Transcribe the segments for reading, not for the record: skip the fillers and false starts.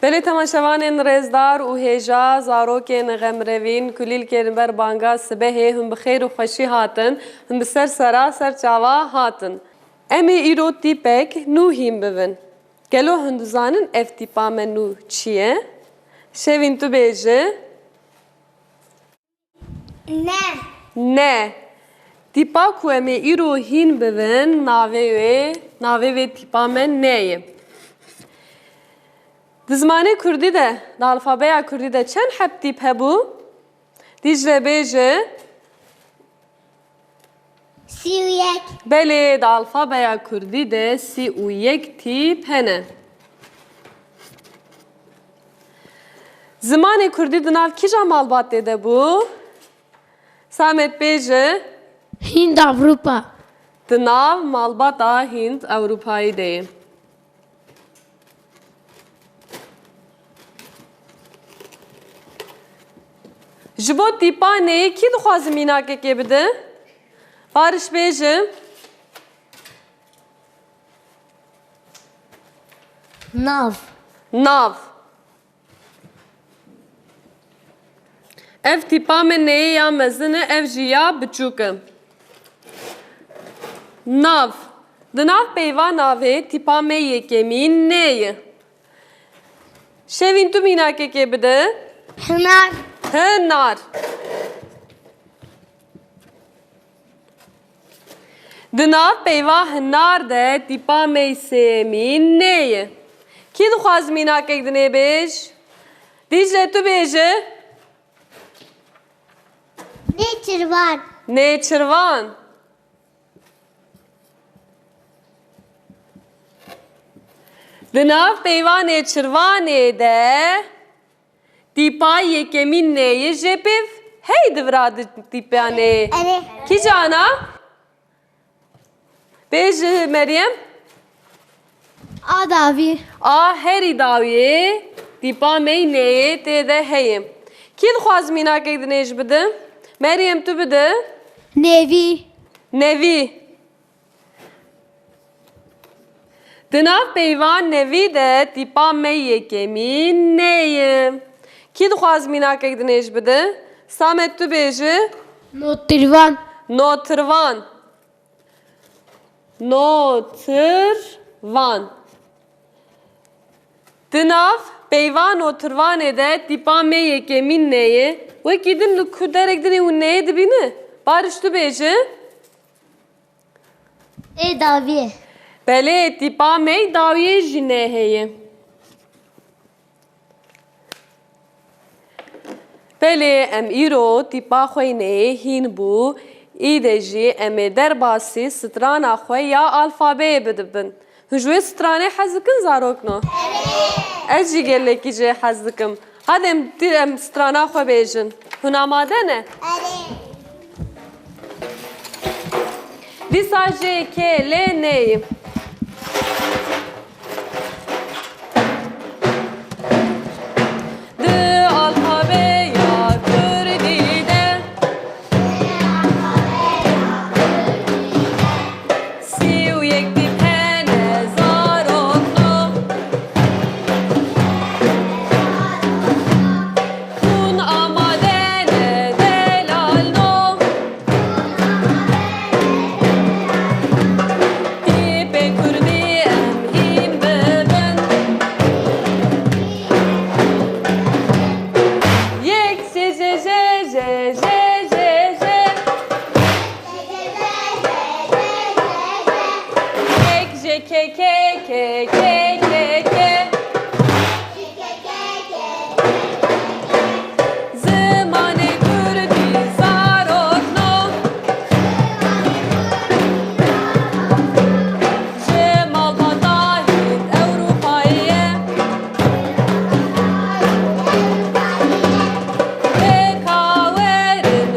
Belê temaşevanên rêzdar û hêja zarokên xemrevîn kulîlkên ber banga sibehê hûn bi xêr û xweşî hatin, hûn bi ser sera ser çawa hatin. Em ê îro tîpek nû hîn bibin. Gelo hûn dizanin ev tîpa me nû çi ye? Şevîn tu bêje. Ne. Ne. Tîpa ku em ê îro hîn bibin navê wê tîpa me ne ye. Di zimanê Kurdî de, di alfabeya Kurdî de çend heb tîp hebû? Dicle bêje. Si û yek. Belê, di alfabeya Kurdî de sî û yek tîp hene. Zimanê Kurdî di nav kîja malbatê de bû? Samet bêje. Hind Avrupa. Di nav malbata Hind Ewropayî de ye. Ji bo tîpa neyê kî dixwaze mînakekê bide? Barış bêje. Nav. Nav. Ev tîpa me neyê ya mezin e, ev jî ya biçûk e. Nav. Di nav peyva navê tîpa me yekemîn ne ye? Şevîn tu mînakekê bide. Hınar. Hınar. Di nav peyva hinar de tîpa me sêmîn ne ye? Kî dixwaz mînakek dinê bêj? Dicle tu bêje. Nêçirvan. Nêçirvan. Di nav peyva nêçirvanê de tîpa yekemîn ne ye? Jê pêv hey divira di tîpanê. Evet. Kî cana? Bêje Meryem. Adavi. A herî dawiyê tîpa me neyê tê de heye. Kî dixwaz mînakek dinê ji bide? Meryem tu bide. Nevi. Nevî. Di nav peyva nevî de tîpa me yekemîn ne ye? Kî dixwaz mînakek dinê ji bide? Samet tu bêje. Notirvan. Notirvan. Notirvan. Di nav peyva notirvanê de tîpa me yekemîn ne ye? Wekî din li ku derek dinê hûn neyê dibîne? Barış tu bêje. Edavi. Belê, tîpa me dawiyê jî ne heye. Belê, em îro tîpa xwe neyê hîn bû, îde jî em ê derbasî strana xwe ya alfabeyê bidibin. Hûn ji wê stranê hez dikin zarokno? Ez jî gelekî jê hez dikim. Hadi em strana xwe bêjin. Hûn amade ne? Dîsa jê K, L, N'yê. Di alfabeya Kurdî de sî û yek tîp hene zarokno. Hûn amade ne delalno. Tîpê Kurdî em hîn bibin. Yek je je je je je je je. Yek je ke ke ke ke ke ke. Zimanê Kurdî zarokno. Ji malbata Hind Ewropayê ye. Pêkawerin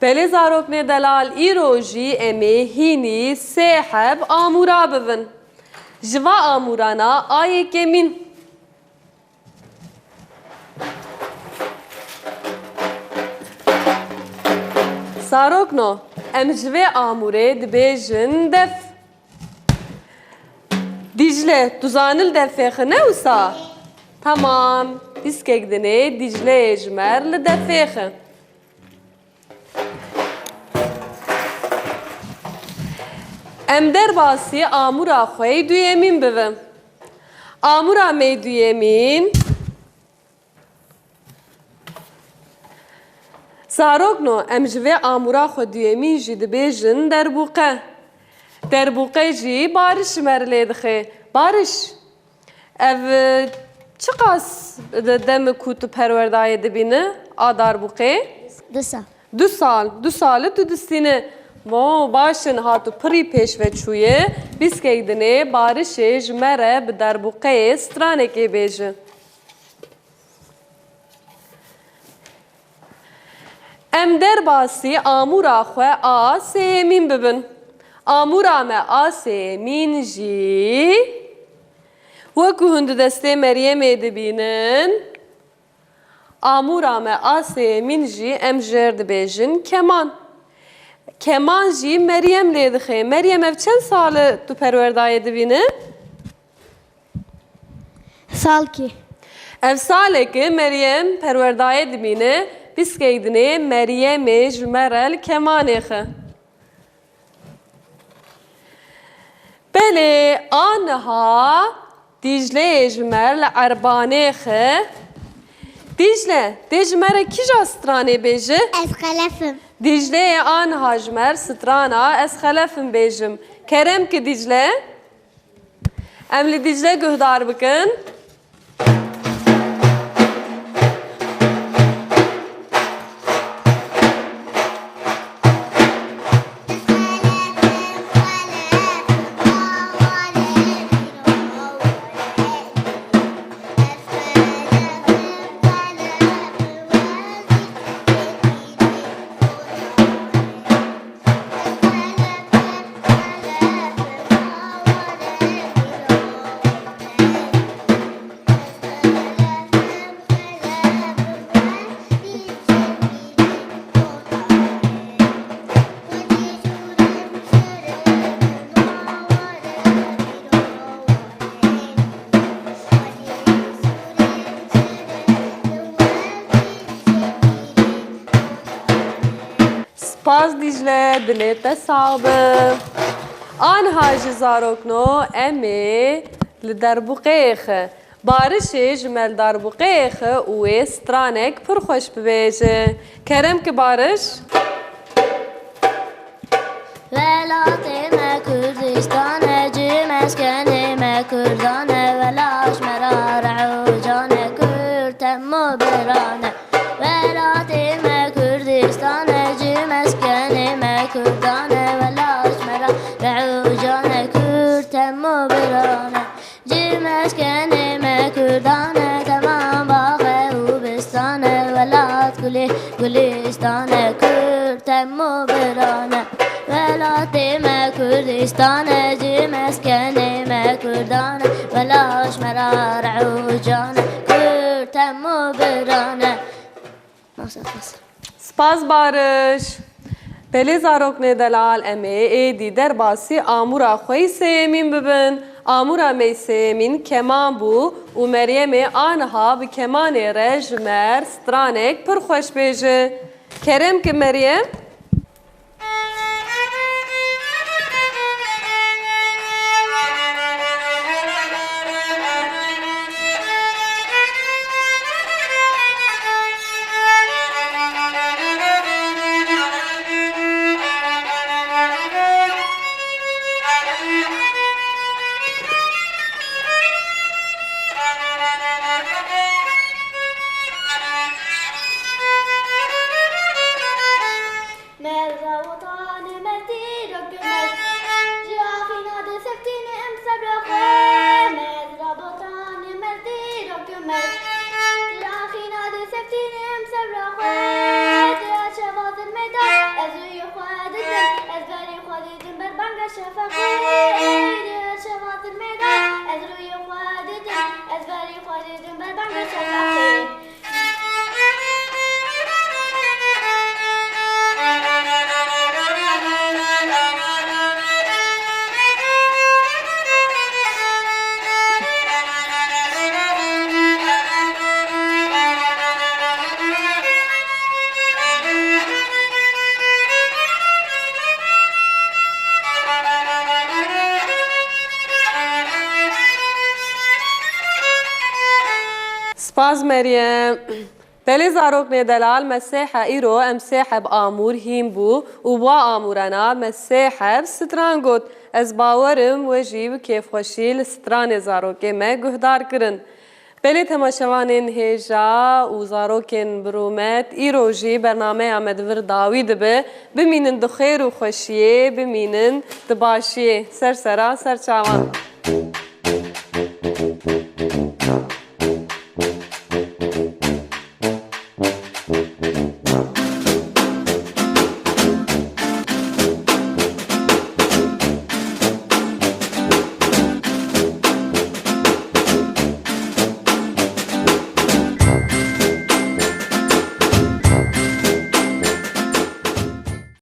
Belê zaroknê delal îro jî em ê hînî sê heb amûra bibin. Ji va amûrana ayekê mîn. Zarokno, em ji vê amûrê dibêjin def. Dicle, tu zanil defê xwe ne wisa? Tamam, dîskek dinê Dicleyê ji mer li defê xwe. Em derbasî amûra xwe duyemîn bibin. Amûra me duyemîn Zarokno, em ji vê amûra xwe duyemîn jî dibêjin derbûqe. Derbûqe jî bariş ji mer lê dixe. Bariş, ev çi qas demê ku tu perwerdayê dibîne a darbûqê? 2 سال 2 sal. 2 salê tu distîne. Mo başin hatu pirî pêşveçûyê bîskek dinê barişê ji me re bi derbûqeyê stranekê bêje. Em derbasî amûra xwe a sêyemîn bibin. Amûra me a sêyemîn jî wekû hûn di destê Meryemê dibînin, amûra me a sêyemîn jî em jêr dibêjin keman. Keman jî Meryem lê dixe. Meryem ev çend salê tu perwerdayê dibîne? سال کی Ev salekê Meryem perwerdayê dibîne, bîskek dinê Meryemê ji me re li kemanê xe. Belê aniha Dicleyê ji mer li erbanê xe. Dicle, dê ji me re kî ja stranê bêje? از خلفم Dicleyê aniha ji mer strana ez xelefim bêjim. Kerem ki Dicle, em li Dicle guhdar bikin. Spas Dicle, dilê te sağ be. Aniha ji zarokno em ê li derbûqeyê xe. Barişê ji me li derbûqeyê xe û wê stranek pir xweş bibêje. Kerem ki bariş. ولاتنا كردستان جي مسكننا كردانا ولاش مرار عوجانا كرتمو برانا ولاتنا كردستان جي مسكننا كردانا ولاش مرار عوجانا كرتمو برانا جي مسكننا كردانا تمام باغي وبستانا ولات كلستانا كرتمو برانا ولاتما كردستان جي مسكنما كردانا ولاش مرار عوجانا كرتمو برانا Spas Barış. Belê zaroknê delal em ê êdî derbasî amûra xwe yî sêyemîn bibin. Amûra me sêyemîn keman bû û Meryemê aniha bi kemanê re ji mer stranek pir xweş bêje. Kerem ki Meryem. سپاس مریم پلی زاروک ندلال مسیح ایرو ام سیحب آمور هیم بو و با آمورنا مسیحب ستران گوت از باورم و جیب کیف خوشیل ستران زاروک ما گهدار کرن پلی تماشوانین هیجا و زاروکین برومت ایرو جی برنامه آمد ورداوی دبه بمینن دخیر و خوشیه بمینن دباشیه سر سرا سر چاوان